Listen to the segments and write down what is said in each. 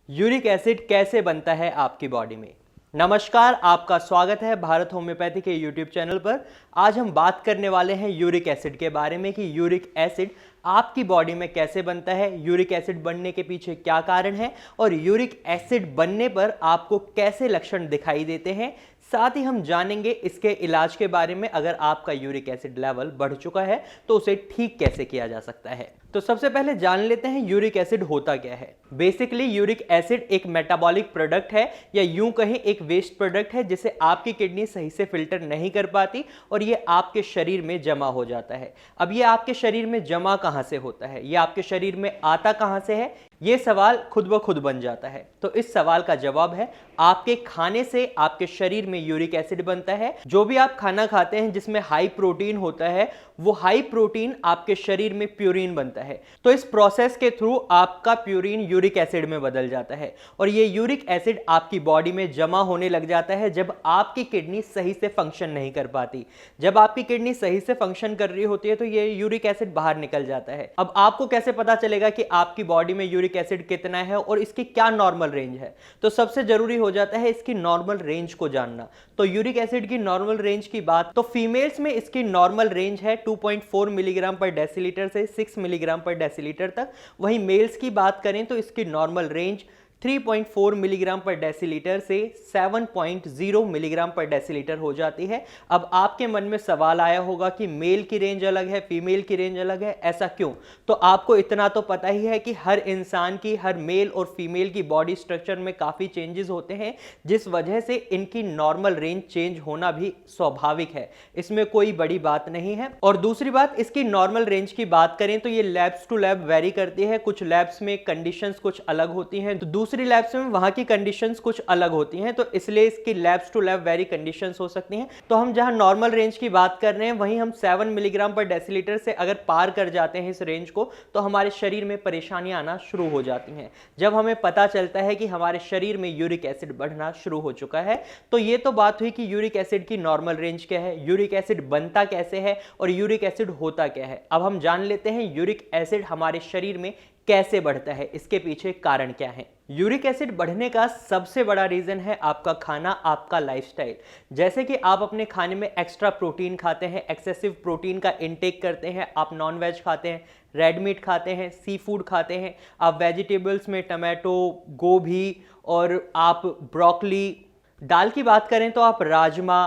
Uric acid कैसे बनता है आपकी बॉडी में। नमस्कार, आपका स्वागत है भारत होम्योपैथी के यूट्यूब चैनल पर। आज हम बात करने वाले हैं यूरिक एसिड के बारे में कि यूरिक एसिड आपकी बॉडी में कैसे बनता है, यूरिक एसिड बनने के पीछे क्या कारण है और यूरिक एसिड बनने पर आपको कैसे लक्षण दिखाई देते हैं। साथ ही हम जानेंगे इसके इलाज के बारे में। अगर आपका यूरिक एसिड लेवल बढ़ चुका है तो उसे ठीक कैसे किया जा सकता है। तो सबसे पहले जान लेते हैं यूरिक एसिड होता क्या है। बेसिकली यूरिक एसिड एक मेटाबॉलिक प्रोडक्ट है या यूं कहें एक वेस्ट प्रोडक्ट है जिसे आपकी किडनी सही से फिल्टर नहीं कर पाती और ये आपके शरीर में जमा हो जाता है। अब ये आपके शरीर में जमा कहां से होता है, ये आपके शरीर में आता कहां से है, ये सवाल खुद ब खुद बन जाता है। तो इस सवाल का जवाब है आपके खाने से आपके शरीर में यूरिक एसिड बनता है। जो भी आप खाना खाते हैं जिसमें हाई प्रोटीन होता है वो हाई प्रोटीन आपके शरीर में प्यूरिन बनता है। तो इस प्रोसेस के थ्रू आपका प्यूरिन यूरिक एसिड में बदल जाता है और ये यूरिक एसिड आपकी बॉडी में जमा होने लग जाता है जब आपकी किडनी सही से फंक्शन नहीं कर पाती। जब आपकी किडनी सही से फंक्शन कर रही होती है तो ये यूरिक एसिड बाहर निकल जाता है। अब आपको कैसे पता चलेगा कि आपकी बॉडी में यूरिक एसिड कितना है और इसकी क्या नॉर्मल रेंज है। तो सबसे जरूरी हो जाता है इसकी नॉर्मल रेंज को जानना। तो यूरिक एसिड की नॉर्मल रेंज की बात, तो फीमेल्स में इसकी नॉर्मल रेंज है 2.4 मिलीग्राम पर डेसीलीटर से 6 मिलीग्राम पर डेसीलीटर तक। वहीं मेल्स की बात करें तो इसकी नॉर्मल रेंज 3.4 मिलीग्राम पर डेसीलीटर से 7.0 मिलीग्राम पर डेसीलीटर हो जाती है। अब आपके मन में सवाल आया होगा कि मेल की रेंज अलग है, फीमेल की रेंज अलग है, ऐसा क्यों? तो आपको इतना तो पता ही है कि हर इंसान की, हर मेल और फीमेल की बॉडी स्ट्रक्चर में काफ़ी चेंजेस होते हैं जिस वजह से इनकी नॉर्मल रेंज चेंज होना भी स्वाभाविक है। इसमें कोई बड़ी बात नहीं है। और दूसरी बात, इसकी नॉर्मल रेंज की बात करें तो ये लैब्स टू लैब वेरी करती है। कुछ लैब्स में कंडीशंस कुछ अलग होती हैं, तो दूसरी लैब्स में वहां की कंडीशंस कुछ अलग होती हैं, तो इसलिए इसकी labs to lab vary conditions हो सकती हैं। तो हम जहां नॉर्मल रेंज की बात कर रहे हैं वहीं हम 7 मिलीग्राम पर डेसीलीटर से अगर पार कर जाते हैं इस रेंज को तो हमारे शरीर में परेशानियां आना शुरू हो जाती हैं। जब हमें पता चलता है कि हमारे शरीर में यूरिक एसिड बढ़ना शुरू हो चुका है। तो ये तो बात हुई कि यूरिक एसिड की नॉर्मल रेंज क्या है, यूरिक एसिड बनता कैसे है और यूरिक एसिड होता क्या है। अब हम जान लेते हैं यूरिक एसिड हमारे शरीर में कैसे बढ़ता है, इसके पीछे कारण क्या है। यूरिक एसिड बढ़ने का सबसे बड़ा रीजन है आपका खाना, आपका लाइफस्टाइल। जैसे कि आप अपने खाने में एक्स्ट्रा प्रोटीन खाते हैं, एक्सेसिव प्रोटीन का इंटेक करते हैं, आप नॉन वेज खाते हैं, रेड मीट खाते हैं, सी फूड खाते हैं, आप वेजिटेबल्स में टमाटो, गोभी और आप ब्रोकली, दाल की बात करें तो आप राजमा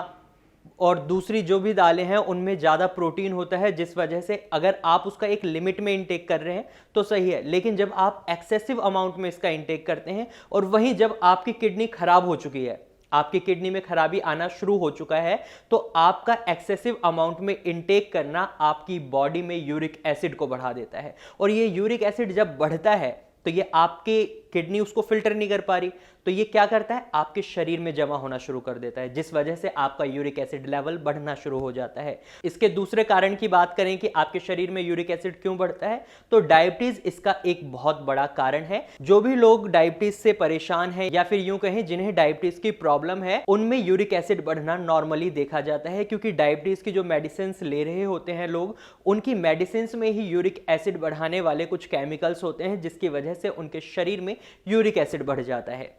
और दूसरी जो भी दालें हैं उनमें ज़्यादा प्रोटीन होता है जिस वजह से अगर आप उसका एक लिमिट में इंटेक कर रहे हैं तो सही है। लेकिन जब आप एक्सेसिव अमाउंट में इसका इंटेक करते हैं और वहीं जब आपकी किडनी खराब हो चुकी है, आपकी किडनी में खराबी आना शुरू हो चुका है, तो आपका एक्सेसिव अमाउंट में इंटेक करना आपकी बॉडी में यूरिक एसिड को बढ़ा देता है। और ये यूरिक एसिड जब बढ़ता है तो ये आपके किडनी उसको फिल्टर नहीं कर पा रही, तो ये क्या करता है, आपके शरीर में जमा होना शुरू कर देता है जिस वजह से आपका यूरिक एसिड लेवल बढ़ना शुरू हो जाता है। इसके दूसरे कारण की बात करें कि आपके शरीर में यूरिक एसिड क्यों बढ़ता है, तो डायबिटीज इसका एक बहुत बड़ा कारण है। जो भी लोग डायबिटीज से परेशान हैं या फिर यूं कहें जिन्हें डायबिटीज की प्रॉब्लम है, उनमें यूरिक एसिड बढ़ना नॉर्मली देखा जाता है क्योंकि डायबिटीज की जो मेडिसिन ले रहे होते हैं लोग, उनकी मेडिसिन में ही यूरिक एसिड बढ़ाने वाले कुछ केमिकल्स होते हैं जिसकी वजह से उनके शरीर में यूरिक एसिड बढ़ जाता है।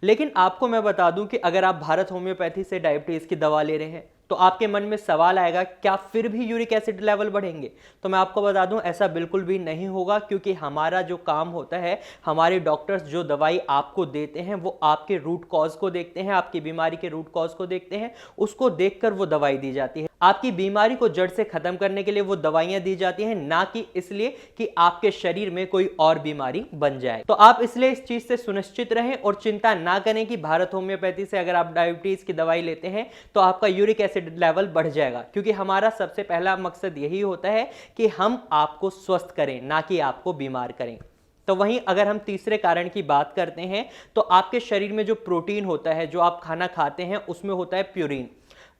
लेकिन आपको मैं बता दूं कि अगर आप भारत होम्योपैथी से डायबिटीज की दवा ले रहे हैं तो आपके मन में सवाल आएगा क्या फिर भी यूरिक एसिड लेवल बढ़ेंगे। तो मैं आपको बता दूं ऐसा बिल्कुल भी नहीं होगा क्योंकि हमारा जो काम होता है, हमारे डॉक्टर्स जो दवाई आपको देते हैं वो आपके रूट कॉज को देखते हैं, आपकी बीमारी के रूट कॉज को देखते हैं, उसको देखकर वो दवाई दी जाती है। आपकी बीमारी को जड़ से खत्म करने के लिए वो दवाइयां दी जाती हैं, ना कि इसलिए कि आपके शरीर में कोई और बीमारी बन जाए। तो आप इसलिए इस चीज से सुनिश्चित रहें और चिंता ना करें कि भारत होम्योपैथी से अगर आप डायबिटीज की दवाई लेते हैं तो आपका यूरिक एसिड लेवल बढ़ जाएगा, क्योंकि हमारा सबसे पहला मकसद यही होता है कि हम आपको स्वस्थ करें, ना कि आपको बीमार करें। तो वहीं अगर हम तीसरे कारण की बात करते हैं तो आपके शरीर में जो प्रोटीन होता है, जो आप खाना खाते हैं, उसमें होता है प्यूरिन।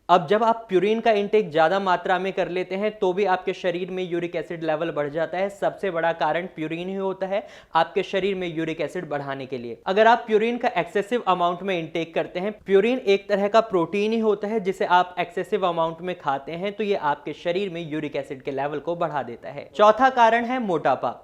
अब जब आप प्यूरिन का इंटेक ज्यादा मात्रा में कर लेते हैं तो भी आपके शरीर में यूरिक एसिड लेवल बढ़ जाता है। सबसे बड़ा कारण प्यूरिन ही होता है आपके शरीर में यूरिक एसिड बढ़ाने के लिए। अगर आप प्यूरिन का एक्सेसिव अमाउंट में इंटेक करते हैं, प्यूरिन एक तरह का प्रोटीन ही होता है जिसे आप एक्सेसिव अमाउंट में खाते हैं, तो ये आपके शरीर में यूरिक एसिड के लेवल को बढ़ा देता है। चौथा कारण है मोटापा।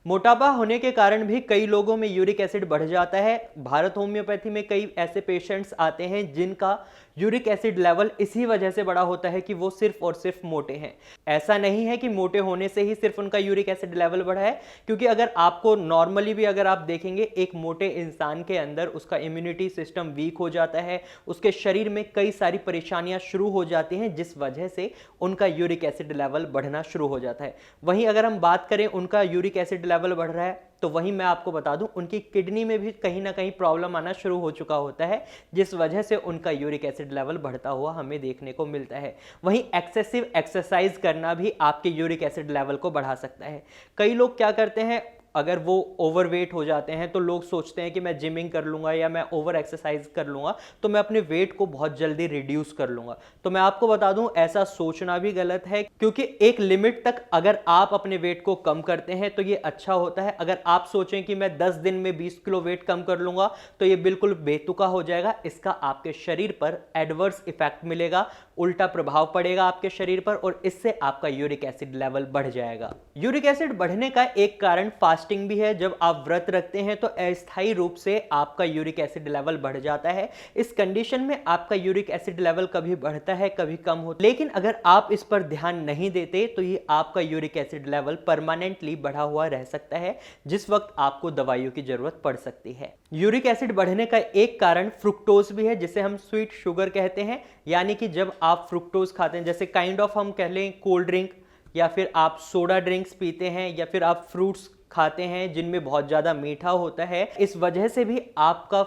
मोटापा होने के कारण भी कई लोगों में यूरिक एसिड बढ़ जाता है। भारत होम्योपैथी में कई ऐसे पेशेंट्स आते हैं जिनका यूरिक एसिड लेवल इसी वजह से बढ़ा होता है कि वो सिर्फ और सिर्फ मोटे हैं। ऐसा नहीं है कि मोटे होने से ही सिर्फ उनका यूरिक एसिड लेवल बढ़ा है, क्योंकि अगर आपको नॉर्मली भी अगर आप देखेंगे एक मोटे इंसान के अंदर उसका इम्यूनिटी सिस्टम वीक हो जाता है, उसके शरीर में कई सारी परेशानियां शुरू हो जाती हैं जिस वजह से उनका यूरिक एसिड लेवल बढ़ना शुरू हो जाता है। वहीं अगर हम बात करें उनका यूरिक एसिड लेवल बढ़ रहा है तो वहीं मैं आपको बता दूं उनकी किडनी में भी कहीं ना कहीं प्रॉब्लम आना शुरू हो चुका होता है, जिस वजह से उनका यूरिक एसिड लेवल बढ़ता हुआ हमें देखने को मिलता है। वहीं एक्सेसिव एक्सरसाइज करना भी आपके यूरिक एसिड लेवल को बढ़ा सकता है। कई लोग क्या करते हैं, अगर वो ओवरवेट हो जाते हैं तो लोग सोचते हैं कि मैं जिमिंग कर लूंगा या मैं ओवर एक्सरसाइज कर लूंगा तो मैं अपने वेट को बहुत जल्दी रिड्यूस कर लूंगा। तो मैं आपको बता दूं ऐसा सोचना भी गलत है, क्योंकि एक लिमिट तक अगर आप अपने वेट को कम करते हैं तो ये अच्छा होता है। अगर आप सोचें कि मैं 10 दिन में 20 किलो वेट कम कर लूंगा तो ये बिल्कुल बेतुका हो जाएगा। इसका आपके शरीर पर एडवर्स इफेक्ट मिलेगा, उल्टा प्रभाव पड़ेगा आपके शरीर पर और इससे आपका यूरिक एसिड लेवल बढ़ जाएगा। यूरिक एसिड बढ़ने का एक कारण फास्टिंग भी है। जब आप व्रत रखते हैं तो अस्थायी रूप से आपका यूरिक एसिड लेवल बढ़ जाता है। इस कंडीशन में आपका यूरिक एसिड लेवल कभी बढ़ता है कभी कम होता है, लेकिन अगर आप इस पर ध्यान नहीं देते तो ये आपका यूरिक एसिड लेवल परमानेंटली बढ़ा हुआ रह सकता है, जिस वक्त आपको दवाइयों की जरूरत पड़ सकती है। यूरिक एसिड बढ़ने का एक कारण फ्रुक्टोज भी है, जिसे हम स्वीट शुगर कहते हैं। यानी कि जब आप फ्रुक्टोज खाते हैं, जैसे काइंड ऑफ हम कह लें कोल्ड ड्रिंक या फिर आप सोडा ड्रिंक्स पीते हैं या फिर आप फ्रूट्स खाते हैं जिनमें बहुत ज्यादा मीठा होता है, इस वजह से भी आपका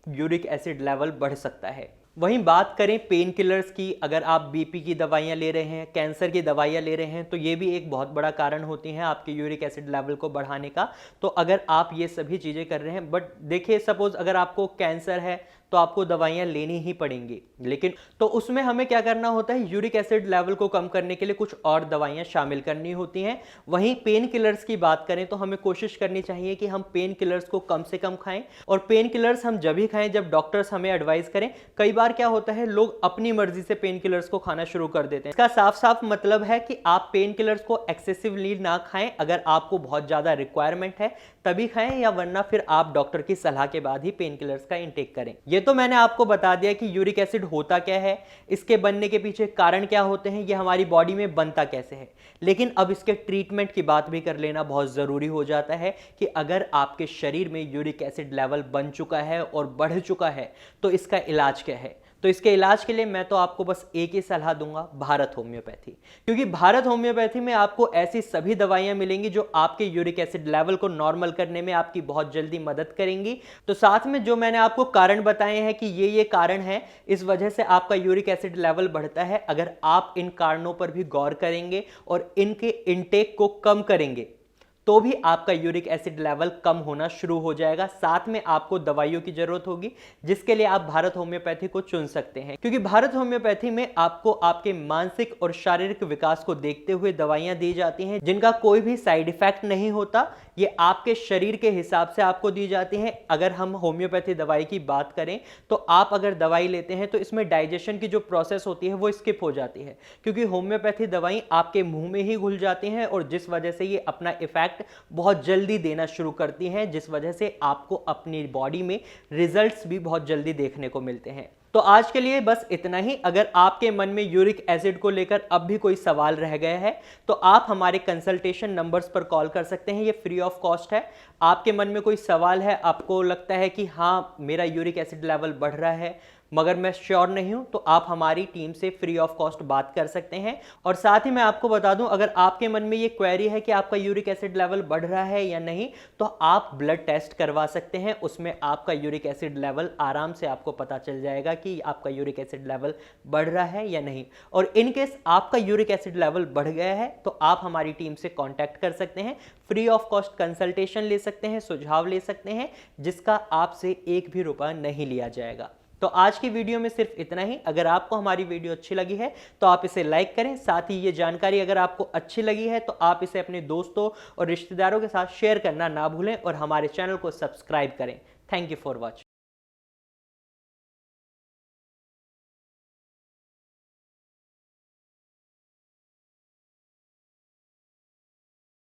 यूरिक एसिड लेवल बढ़ सकता है। वहीं बात करें पेन किलर्स की, अगर आप बीपी की दवाइयां ले रहे हैं, कैंसर की दवाइयां ले रहे हैं तो ये भी एक बहुत बड़ा कारण होती हैं आपके यूरिक एसिड लेवल को बढ़ाने का। तो अगर आप ये सभी चीज़ें कर रहे हैं, बट देखिए सपोज अगर आपको कैंसर है तो आपको दवाइयां लेनी ही पड़ेंगी, लेकिन तो उसमें हमें क्या करना होता है, यूरिक एसिड लेवल को कम करने के लिए कुछ और दवाइयां शामिल करनी होती हैं। वहीं पेन किलर्स की बात करें तो हमें कोशिश करनी चाहिए कि हम पेन किलर्स को कम से कम खाएं, और पेन किलर्स हम जब ही खाएं जब डॉक्टर्स हमें एडवाइस करें। कई बार क्या होता है, लोग अपनी मर्जी से पेन किलर्स को खाना शुरू कर देते हैं। इसका साफ साफ मतलब है कि आप पेन किलर्स को एक्सेसिवली ना खाएं। अगर आपको बहुत ज्यादा रिक्वायरमेंट है तभी खाएं, या वरना फिर आप डॉक्टर की सलाह के बाद ही पेन किलर्स का इंटेक करें। ये तो मैंने आपको बता दिया कि यूरिक एसिड होता क्या है, इसके बनने के पीछे कारण क्या होते हैं, ये हमारी बॉडी में बनता कैसे है। लेकिन अब इसके ट्रीटमेंट की बात भी कर लेना बहुत जरूरी हो जाता है कि अगर आपके शरीर में यूरिक एसिड लेवल बन चुका है और बढ़ चुका है तो इसका इलाज क्या है। तो इसके इलाज के लिए मैं तो आपको बस एक ही सलाह दूंगा, भारत होम्योपैथी। क्योंकि भारत होम्योपैथी में आपको ऐसी सभी दवाइयां मिलेंगी जो आपके यूरिक एसिड लेवल को नॉर्मल करने में आपकी बहुत जल्दी मदद करेंगी। तो साथ में जो मैंने आपको कारण बताए हैं कि ये कारण है, इस वजह से आपका यूरिक एसिड लेवल बढ़ता है, अगर आप इन कारणों पर भी गौर करेंगे और इनके इंटेक को कम करेंगे तो भी आपका यूरिक एसिड लेवल कम होना शुरू हो जाएगा। साथ में आपको दवाइयों की जरूरत होगी, जिसके लिए आप भारत होम्योपैथी को चुन सकते हैं, क्योंकि भारत होम्योपैथी में आपको आपके मानसिक और शारीरिक विकास को देखते हुए दवाइयां दी जाती हैं जिनका कोई भी साइड इफेक्ट नहीं होता। ये आपके शरीर के हिसाब से आपको दी जाती हैं। अगर हम होम्योपैथी दवाई की बात करें तो आप अगर दवाई लेते हैं तो इसमें डाइजेशन की जो प्रोसेस होती है वो स्किप हो जाती है, क्योंकि होम्योपैथी दवाई आपके मुंह में ही घुल जाती हैं और जिस वजह से ये अपना इफेक्ट बहुत जल्दी देना शुरू करती हैं, जिस वजह से आपको अपनी बॉडी में रिजल्ट्स भी बहुत जल्दी देखने को मिलते हैं। तो आज के लिए बस इतना ही। अगर आपके मन में यूरिक एसिड को लेकर अब भी कोई सवाल रह गया है तो आप हमारे कंसल्टेशन नंबर्स पर कॉल कर सकते हैं, ये फ्री ऑफ कॉस्ट है। आपके मन में कोई सवाल है, आपको लगता है कि हाँ मेरा यूरिक एसिड लेवल बढ़ रहा है मगर मैं श्योर नहीं हूं, तो आप हमारी टीम से फ्री ऑफ कॉस्ट बात कर सकते हैं। और साथ ही मैं आपको बता दूं, अगर आपके मन में ये क्वेरी है कि आपका यूरिक एसिड लेवल बढ़ रहा है या नहीं, तो आप ब्लड टेस्ट करवा सकते हैं। उसमें आपका यूरिक एसिड लेवल आराम से आपको पता चल जाएगा कि आपका यूरिक एसिड लेवल बढ़ रहा है या नहीं। और इन केस आपका यूरिक एसिड लेवल बढ़ गया है तो आप हमारी टीम से कॉन्टैक्ट कर सकते हैं, फ्री ऑफ कॉस्ट कंसल्टेशन ले सकते हैं, सुझाव ले सकते हैं, जिसका आपसे एक भी रुपया नहीं लिया जाएगा। तो आज की वीडियो में सिर्फ इतना ही। अगर आपको हमारी वीडियो अच्छी लगी है तो आप इसे लाइक करें। साथ ही ये जानकारी अगर आपको अच्छी लगी है तो आप इसे अपने दोस्तों और रिश्तेदारों के साथ शेयर करना ना भूलें और हमारे चैनल को सब्सक्राइब करें। Thank you for watching.